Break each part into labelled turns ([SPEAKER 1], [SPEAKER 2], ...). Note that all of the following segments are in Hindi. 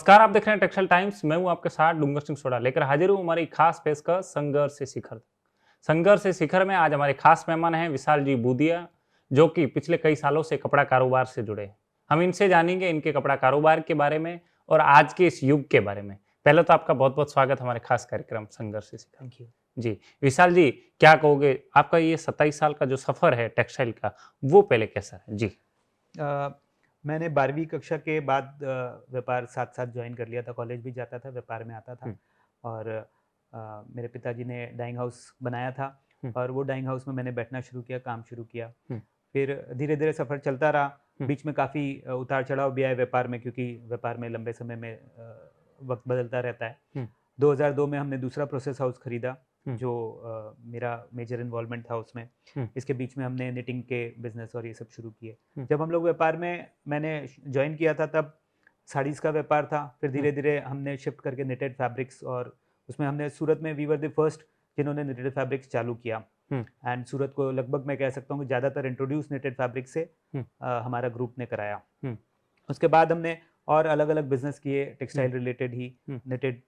[SPEAKER 1] नमस्कार, आप देख रहे हैं टेक्सटाइल टाइम्स। मैं हूं आपके साथ डूंगर सिंह सोडा लेकर हाजिर हूं हमारी खास पेशकश संघर्ष से शिखर। संघर्ष से शिखर में आज हमारे खास मेहमान हैं विशाल जी बूदिया, जो कि पिछले कई सालों से कपड़ा कारोबार से जुड़े हैं। हम इनसे जानेंगे इनके कपड़ा कारोबार के बारे में और आज के इस युग के बारे में। पहले तो आपका बहुत बहुत स्वागत हमारे खास कार्यक्रम संघर्ष से शिखर।
[SPEAKER 2] Thank you.
[SPEAKER 1] जी विशाल जी, क्या कहोगे, आपका ये 27 साल का जो सफर है टेक्सटाइल का, वो पहले कैसा है जी?
[SPEAKER 2] मैंने 12वीं कक्षा के बाद व्यापार साथ साथ ज्वाइन कर लिया था। कॉलेज भी जाता था, व्यापार में आता था। और मेरे पिताजी ने डाइंग हाउस बनाया था और वो डाइंग हाउस में मैंने बैठना शुरू किया, काम शुरू किया। फिर धीरे धीरे सफ़र चलता रहा। बीच में काफ़ी उतार चढ़ाव भी आए व्यापार में, क्योंकि व्यापार में लंबे समय में वक्त बदलता रहता है। 2002 में हमने दूसरा प्रोसेस हाउस खरीदा, जो मेरा मेजर इन्वॉल्वमेंट था उसमें। इसके बीच में हमने निटिंग के बिजनेस और ये सब शुरू किए। जब हम लोग व्यापार में मैंने ज्वाइन किया था तब साड़ीज़ का व्यापार था। फिर धीरे धीरे हमने शिफ्ट करके निटेड फैब्रिक्स, और उसमें हमने सूरत में वी वर द फर्स्ट जिन्होंने निटेड फैब्रिक्स चालू किया। एंड सूरत को लगभग मैं कह सकता हूँ कि ज़्यादातर इंट्रोड्यूस निटेड फैब्रिक से हमारा ग्रुप ने कराया। उसके बाद हमने और अलग अलग बिजनेस किए, टेक्सटाइल रिलेटेड ही। निटेड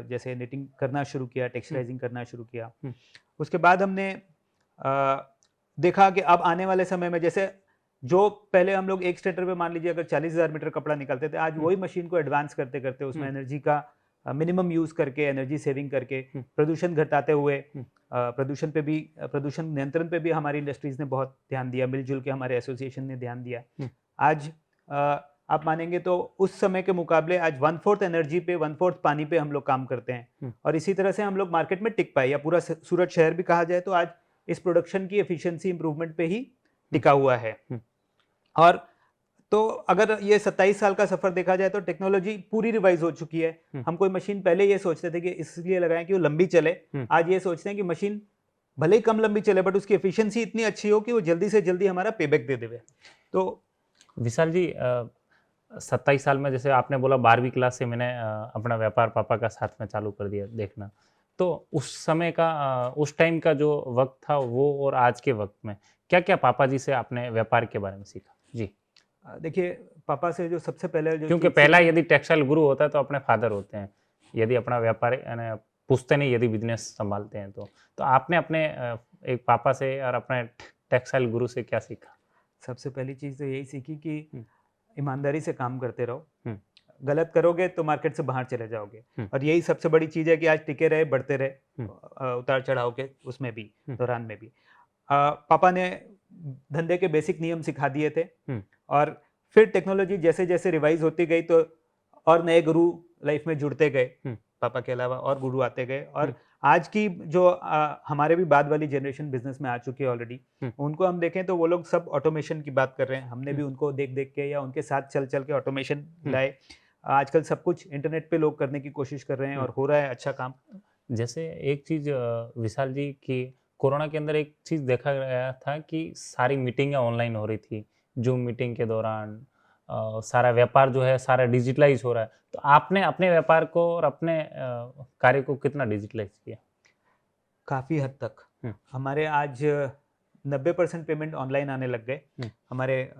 [SPEAKER 2] जैसे निटिंग करना शुरू किया, टेक्सटाइलिंग करना शुरू किया। उसके बाद हमने देखा कि अब आने वाले समय में, जैसे जो पहले हम लोग एक स्ट्रेटर पे मान लीजिए अगर 40,000 मीटर कपड़ा निकलते थे, आज वही मशीन को एडवांस करते करते उसमें एनर्जी का मिनिमम यूज करके, एनर्जी सेविंग करके, प्रदूषण घटाते हुए, प्रदूषण नियंत्रण पे भी हमारी इंडस्ट्रीज ने बहुत ध्यान दिया, मिलजुल के हमारे एसोसिएशन ने ध्यान दिया। आज आप मानेंगे तो उस समय के मुकाबले आज 1/4 एनर्जी पे 1/4 पानी पे हम लोग काम करते हैं। और इसी तरह से हम लोग मार्केट में टिक पाए, या पूरा सूरत शहर भी कहा जाए तो आज इस प्रोडक्शन की एफिशिएंसी इंप्रूवमेंट पे ही टिका हुआ है। और तो अगर ये 27 साल का सफर देखा जाए तो टेक्नोलॉजी पूरी रिवाइज हो चुकी है। हम कोई मशीन पहले ये सोचते थे कि इसलिए लगाएं कि वो लंबी चले, आज ये सोचते हैं कि मशीन भले ही कम लंबी चले बट उसकी एफिशिएंसी इतनी अच्छी हो कि वो जल्दी से जल्दी हमारा पेबैक दे देवे। तो
[SPEAKER 1] विशाल जी, 27 साल में, जैसे आपने बोला 12वीं क्लास से मैंने अपना व्यापार पापा का साथ में चालू कर दिया देखना, तो उस समय का उस टाइम का जो वक्त था वो और आज के वक्त में क्या क्या पापा जी से आपने व्यापार के बारे में सीखा जी?
[SPEAKER 2] देखिए, पापा से जो सबसे पहले जो
[SPEAKER 1] क्योंकि पहला यदि टेक्सटाइल गुरु होता है तो अपने फादर होते हैं, यदि अपना व्यापार पूछते नहीं, यदि बिजनेस संभालते हैं तो आपने अपने एक पापा से और अपने टेक्सटाइल गुरु से क्या सीखा?
[SPEAKER 2] सबसे पहली चीज़ तो यही सीखी कि ईमानदारी से काम करते रहो। गलत करोगे तो मार्केट से बाहर चले जाओगे। और यही सबसे बड़ी चीज़ है कि आज टिके रहे, बढ़ते रहे, उतार चढ़ाव के उसमें भी, दौरान में भी। पापा ने धंधे के बेसिक नियम सिखा दिए थे। और फिर टेक्नोलॉजी जैसे जैसे रिवाइज होती गई तो और नए गुरु लाइफ में जुड़ते गए। पापा के अलावा और गुरु आते गए। और आज की जो हमारे भी बाद वाली जनरेशन बिजनेस में आ चुकी है ऑलरेडी, उनको हम देखें तो वो लोग सब ऑटोमेशन की बात कर रहे हैं। हमने भी उनको देख देख के या उनके साथ चल चल के ऑटोमेशन लाए। आजकल सब कुछ इंटरनेट पे लोग करने की कोशिश कर रहे हैं और हो रहा है अच्छा काम।
[SPEAKER 1] जैसे एक चीज़ विशाल जी की कोरोना के अंदर एक चीज़ देखा गया था कि सारी मीटिंगें ऑनलाइन हो रही थी। जूम मीटिंग के दौरान सारा व्यापार जो है सारा डिजिटलाइज हो रहा है। तो आपने अपने व्यापार को और अपने कार्य को कितना डिजिटलाइज किया?
[SPEAKER 2] काफ़ी हद तक। हमारे आज 90% पेमेंट ऑनलाइन आने लग गए। हमारे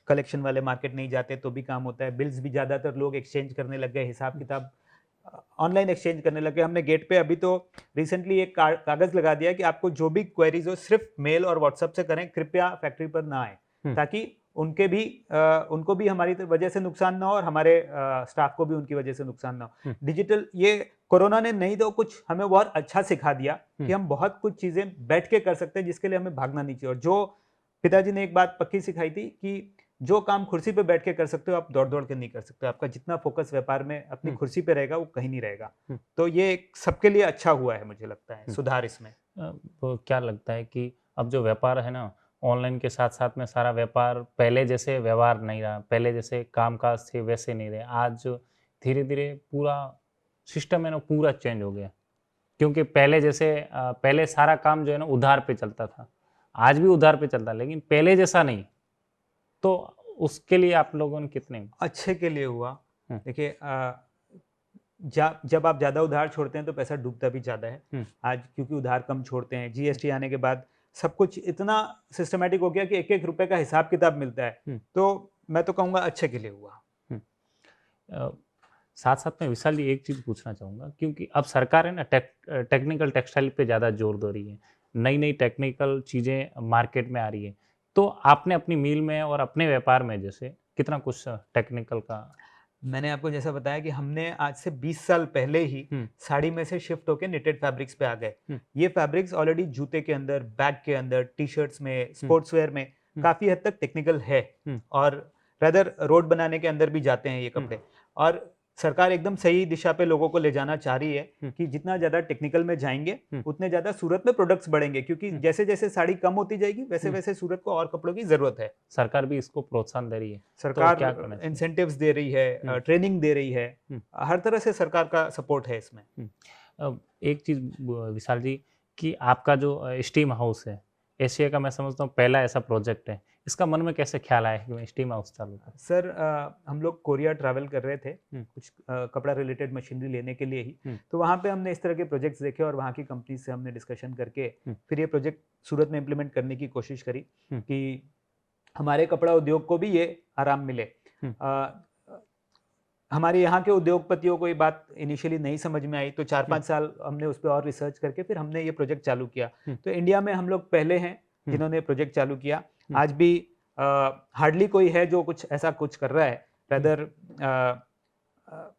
[SPEAKER 2] कलेक्शन वाले मार्केट नहीं जाते तो भी काम होता है। बिल्स भी ज़्यादातर लोग एक्सचेंज करने लग गए, हिसाब किताब ऑनलाइन एक्सचेंज करने लगे। हमने गेट पे अभी तो रिसेंटली एक कागज़ लगा दिया कि आपको जो भी क्वेरीज हो सिर्फ मेल और व्हाट्सएप से करें, कृपया फैक्ट्री पर ना आए, ताकि उनको भी हमारी वजह से नुकसान ना हो और हमारे स्टाफ को भी उनकी वजह से नुकसान ना हो। डिजिटल, ये कोरोना ने नहीं तो कुछ हमें बहुत अच्छा सिखा दिया कि हम बहुत कुछ चीज़ें बैठ के कर सकते हैं, जिसके लिए हमें भागना नहीं चाहिए। और जो पिताजी ने एक बात पक्की सिखाई थी कि जो काम कुर्सी पे बैठ के कर सकते हो आप दौड़ दौड़ के नहीं कर सकते। आपका जितना फोकस व्यापार में अपनी कुर्सी पे रहेगा वो कहीं नहीं रहेगा। तो ये सबके लिए अच्छा हुआ है, मुझे लगता है सुधार इसमें।
[SPEAKER 1] तो क्या लगता है कि अब जो व्यापार है ना, ऑनलाइन के साथ साथ में सारा व्यापार पहले जैसे व्यवहार नहीं रहा, पहले जैसे कामकाज थे वैसे नहीं रहे। आज धीरे धीरे पूरा सिस्टम है ना, पूरा चेंज हो गया। क्योंकि पहले जैसे पहले सारा काम जो है ना उधार पे चलता था, आज भी उधार पे चलता है, लेकिन पहले जैसा नहीं। तो उसके लिए आप लोगों ने कितने
[SPEAKER 2] अच्छे के लिए हुआ। देखिए, जब आप ज़्यादा उधार छोड़ते हैं तो पैसा डूबता भी ज़्यादा है। आज क्योंकि उधार कम छोड़ते हैं, जीएसटी आने के बाद सब कुछ इतना सिस्टमेटिक हो गया कि एक एक रुपए का हिसाब किताब मिलता है। तो मैं तो कहूँगा अच्छे के लिए हुआ।
[SPEAKER 1] अ, साथ साथ में विशाल जी एक चीज़ पूछना चाहूँगा, क्योंकि अब सरकार है ना टेक्निकल टेक्सटाइल पे ज़्यादा जोर दे रही है, नई नई टेक्निकल चीज़ें मार्केट में आ रही है। तो आपने अपनी मिल में और अपने व्यापार में जैसे कितना कुछ टेक्निकल का।
[SPEAKER 2] मैंने आपको जैसा बताया कि हमने आज से 20 साल पहले ही
[SPEAKER 1] हम्म,
[SPEAKER 2] साड़ी में से शिफ्ट होके निटेड फैब्रिक्स पे आ गए।
[SPEAKER 1] हम्म,
[SPEAKER 2] ये फैब्रिक्स ऑलरेडी जूते के अंदर, बैग के अंदर, टी-शर्ट्स में,
[SPEAKER 1] हम्म,
[SPEAKER 2] स्पोर्ट्स वेयर में
[SPEAKER 1] हम्म,
[SPEAKER 2] काफ़ी हद तक टेक्निकल है
[SPEAKER 1] हम्म,
[SPEAKER 2] और रादर रोड बनाने के अंदर भी जाते हैं ये
[SPEAKER 1] हम्म,
[SPEAKER 2] कपड़े। और सरकार एकदम सही दिशा पे लोगों को ले जाना चाह रही है
[SPEAKER 1] हम्म,
[SPEAKER 2] कि जितना ज़्यादा टेक्निकल में जाएँगे,
[SPEAKER 1] हम्म,
[SPEAKER 2] उतने ज़्यादा सूरत में प्रोडक्ट्स बढ़ेंगे क्योंकि
[SPEAKER 1] हम्म,
[SPEAKER 2] जैसे-जैसे साड़ी कम होती जाएगी,
[SPEAKER 1] हम्म।
[SPEAKER 2] वैसे-वैसे सूरत को और कपड़ों की ज़रूरत है।
[SPEAKER 1] सरकार भी इसको प्रोत्साहन दे रही है, तो
[SPEAKER 2] सरकार
[SPEAKER 1] क्या करना चाहिए?
[SPEAKER 2] इंसेंटिव्स दे रही है,
[SPEAKER 1] हम्म,
[SPEAKER 2] ट्रेनिंग दे रही है,
[SPEAKER 1] हम्म,
[SPEAKER 2] हर तरह से सरकार का सपोर्ट है इसमें।
[SPEAKER 1] हम्म। अब एक चीज़ विशाल जी, कि आपका जो स्टीम हाउस है, एशिया का मैं समझता हूँ पहला ऐसा प्रोजेक्ट है। इसका मन में कैसे ख्याल आया कि मैं स्टीम हाउस चालू करूँ?
[SPEAKER 2] सर हम लोग कोरिया ट्रैवल कर रहे थे
[SPEAKER 1] हुँ,
[SPEAKER 2] कुछ कपड़ा रिलेटेड मशीनरी लेने के लिए ही।
[SPEAKER 1] हुँ,
[SPEAKER 2] तो वहाँ पे हमने इस तरह के प्रोजेक्ट्स देखे और वहाँ की कंपनी से हमने डिस्कशन करके
[SPEAKER 1] हुँ,
[SPEAKER 2] फिर ये प्रोजेक्ट सूरत में इम्प्लीमेंट करने की कोशिश करी
[SPEAKER 1] हुँ,
[SPEAKER 2] कि हमारे कपड़ा उद्योग को भी ये आराम मिले।
[SPEAKER 1] हुँ,
[SPEAKER 2] हमारे यहाँ के उद्योगपतियों को ये बात इनिशियली नहीं समझ में आई, तो
[SPEAKER 1] हुँ,
[SPEAKER 2] 4-5 साल हमने उस पे और रिसर्च करके फिर हमने ये प्रोजेक्ट चालू किया।
[SPEAKER 1] हुँ,
[SPEAKER 2] तो इंडिया में हम लोग पहले हैं
[SPEAKER 1] हुँ,
[SPEAKER 2] जिन्होंने प्रोजेक्ट चालू किया।
[SPEAKER 1] हुँ,
[SPEAKER 2] आज भी हार्डली कोई है जो कुछ ऐसा कुछ कर रहा है।
[SPEAKER 1] हुँ,
[SPEAKER 2] रादर अ,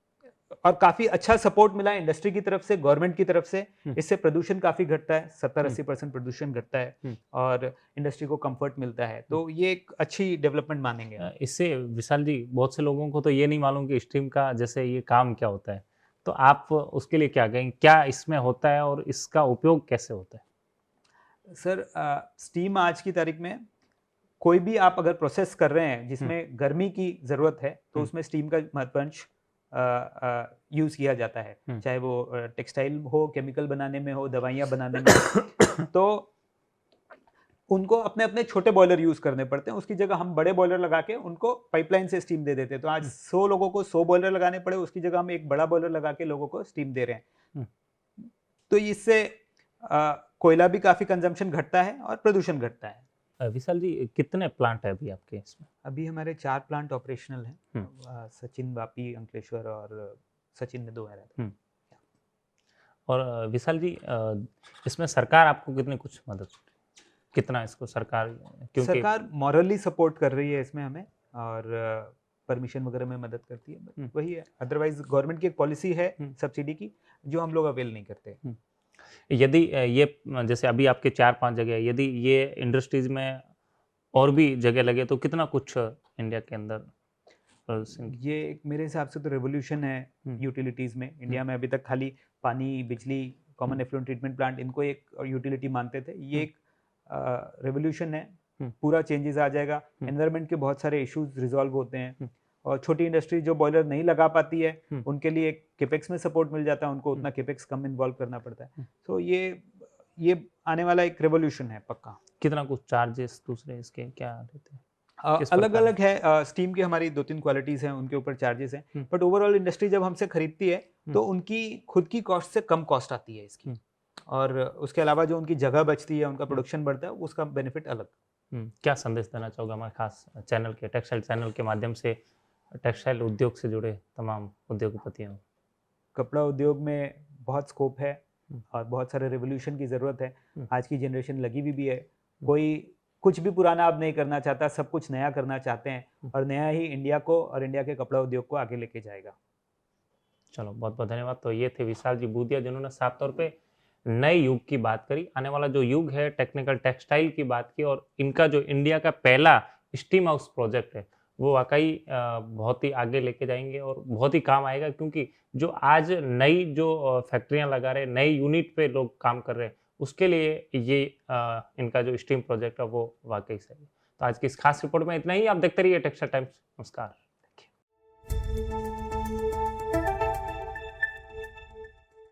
[SPEAKER 2] और काफ़ी अच्छा सपोर्ट मिला है इंडस्ट्री की तरफ से, गवर्नमेंट की तरफ से।
[SPEAKER 1] हुँ,
[SPEAKER 2] इससे प्रदूषण काफ़ी घटता है,
[SPEAKER 1] हुँ,
[SPEAKER 2] 70-80% प्रदूषण घटता है
[SPEAKER 1] हुँ,
[SPEAKER 2] और इंडस्ट्री को कम्फर्ट मिलता है।
[SPEAKER 1] हुँ।
[SPEAKER 2] तो ये एक अच्छी डेवलपमेंट मानेंगे हम।
[SPEAKER 1] इससे विशाल जी, बहुत से लोगों को तो ये नहीं मालूम कि स्टीम का जैसे ये काम क्या होता है। तो आप उसके लिए क्या कहेंगे? क्या इसमें होता है और इसका उपयोग कैसे होता है?
[SPEAKER 2] सर स्टीम आज की तारीख में कोई भी आप अगर प्रोसेस कर रहे हैं
[SPEAKER 1] हुँ,
[SPEAKER 2] जिसमें गर्मी की ज़रूरत है, तो
[SPEAKER 1] हुँ,
[SPEAKER 2] उसमें स्टीम का महत्वांश यूज़ किया जाता है।
[SPEAKER 1] हुँ।
[SPEAKER 2] चाहे वो टेक्सटाइल हो, केमिकल बनाने में हो, दवाइयाँ बनाने में हो। तो उनको अपने-अपने छोटे बॉयलर यूज़ करने पड़ते हैं। उसकी जगह हम बड़े बॉयलर लगा के उनको पाइपलाइन से स्टीम दे देते हैं। तो आज
[SPEAKER 1] हुँ,
[SPEAKER 2] 100 लोगों को 100 बॉयलर लगाने पड़े, उसकी जगह हम एक बड़ा बॉयलर लगा के लोगों को स्टीम दे रहे हैं।
[SPEAKER 1] हुँ।
[SPEAKER 2] तो इससे कोयला भी काफ़ी कंज़म्पशन घटता है और प्रदूषण घटता है।
[SPEAKER 1] विशाल जी, कितने प्लांट है अभी आपके इसमें?
[SPEAKER 2] अभी हमारे 4 प्लांट ऑपरेशनल हैं।
[SPEAKER 1] हुँ,
[SPEAKER 2] सचिन, वापी, अंकलेश्वर और सचिन में 2 हैं रहते
[SPEAKER 1] हुँ। और विशाल जी, इसमें सरकार आपको कितनी कुछ मदद, कितना इसको सरकार, क्योंकि।
[SPEAKER 2] सरकार मॉरली सपोर्ट कर रही है इसमें हमें और परमिशन वगैरह में मदद करती है। बट
[SPEAKER 1] हुँ,
[SPEAKER 2] वही है, अदरवाइज़ गवर्नमेंट की एक पॉलिसी है
[SPEAKER 1] हुँ,
[SPEAKER 2] सब्सिडी की, जो हम लोग अवेल नहीं करते।
[SPEAKER 1] हुँ। यदि ये जैसे अभी आपके 4-5 जगह है, यदि ये इंडस्ट्रीज़ में और भी जगह लगे तो कितना कुछ इंडिया के अंदर प्रोड्यूसिंग।
[SPEAKER 2] ये एक मेरे हिसाब से तो रिवॉल्यूशन है
[SPEAKER 1] हुँ,
[SPEAKER 2] यूटिलिटीज़ में।
[SPEAKER 1] हुँ,
[SPEAKER 2] इंडिया में अभी तक खाली पानी, बिजली,
[SPEAKER 1] हुँ,
[SPEAKER 2] कॉमन एफ्लुएंट ट्रीटमेंट प्लांट इनको एक यूटिलिटी मानते थे। ये
[SPEAKER 1] हुँ,
[SPEAKER 2] एक रिवॉल्यूशन है,
[SPEAKER 1] हुँ,
[SPEAKER 2] पूरा चेंजेस आ जाएगा।
[SPEAKER 1] हुँ,
[SPEAKER 2] एनवायरनमेंट के बहुत सारे इश्यूज़ रिज़ॉल्व होते हैं
[SPEAKER 1] हुँ,
[SPEAKER 2] और छोटी इंडस्ट्री जो बॉयलर नहीं लगा पाती है,
[SPEAKER 1] हुँ,
[SPEAKER 2] उनके लिए कैपेक्स में सपोर्ट मिल जाता है, उनको
[SPEAKER 1] हुँ,
[SPEAKER 2] उतना कैपेक्स कम इन्वॉल्व करना पड़ता है।
[SPEAKER 1] हुँ।
[SPEAKER 2] तो ये आने वाला एक रिवॉल्यूशन है पक्का।
[SPEAKER 1] कितना कुछ चार्जेस दूसरे इसके क्या रहते हैं? किस प्रकार?
[SPEAKER 2] अलग-अलग है, स्टीम की हमारी 2-3 क्वालिटीज़ हैं, उनके ऊपर चार्जेस हैं।
[SPEAKER 1] हुँ,
[SPEAKER 2] बट ओवरऑल इंडस्ट्री जब हमसे खरीदती है,
[SPEAKER 1] हुँ,
[SPEAKER 2] तो उनकी खुद की कॉस्ट से कम कॉस्ट आती है इसकी।
[SPEAKER 1] हुँ,
[SPEAKER 2] और उसके अलावा जो उनकी जगह बचती है, उनका
[SPEAKER 1] हुँ,
[SPEAKER 2] प्रोडक्शन बढ़ता है, उसका बेनिफिट अलग।
[SPEAKER 1] हुँ। क्या संदेश देना चाहोगे हमारे खास चैनल के, टेक्सटाइल चैनल के माध्यम से टेक्सटाइल उद्योग से जुड़े तमाम उद्योगपतियों को?
[SPEAKER 2] कपड़ा उद्योग में बहुत स्कोप है
[SPEAKER 1] हुँ,
[SPEAKER 2] और बहुत सारे रिवॉल्यूशन की ज़रूरत है।
[SPEAKER 1] हुँ,
[SPEAKER 2] आज की जनरेशन लगी हुई भी है।
[SPEAKER 1] हुँ,
[SPEAKER 2] कोई कुछ भी पुराना अब नहीं करना चाहता, सब कुछ नया करना चाहते हैं
[SPEAKER 1] हुँ।
[SPEAKER 2] और नया ही इंडिया को और इंडिया के कपड़ा उद्योग को आगे लेके जाएगा।
[SPEAKER 1] चलो, बहुत-बहुत धन्यवाद। तो ये थे विशाल जी बूदिया, जिन्होंने साफ तौर पे नए युग की बात करी। आने वाला जो युग है टेक्निकल टेक्सटाइल की बात की, और इनका जो इंडिया का पहला स्टीम हाउस प्रोजेक्ट है, वो वाक़ई बहुत ही आगे लेके जाएँगे और बहुत ही काम आएगा, क्योंकि जो आज नई जो फैक्ट्रियाँ लगा रहे हैं, नई यूनिट पे लोग काम कर रहे हैं, उसके लिए ये इनका जो स्टीम प्रोजेक्ट है वो वाक़ई सही है। तो आज की इस खास रिपोर्ट में इतना ही। आप देखते रहिए टेक्सटाइल टाइम्स। नमस्कार।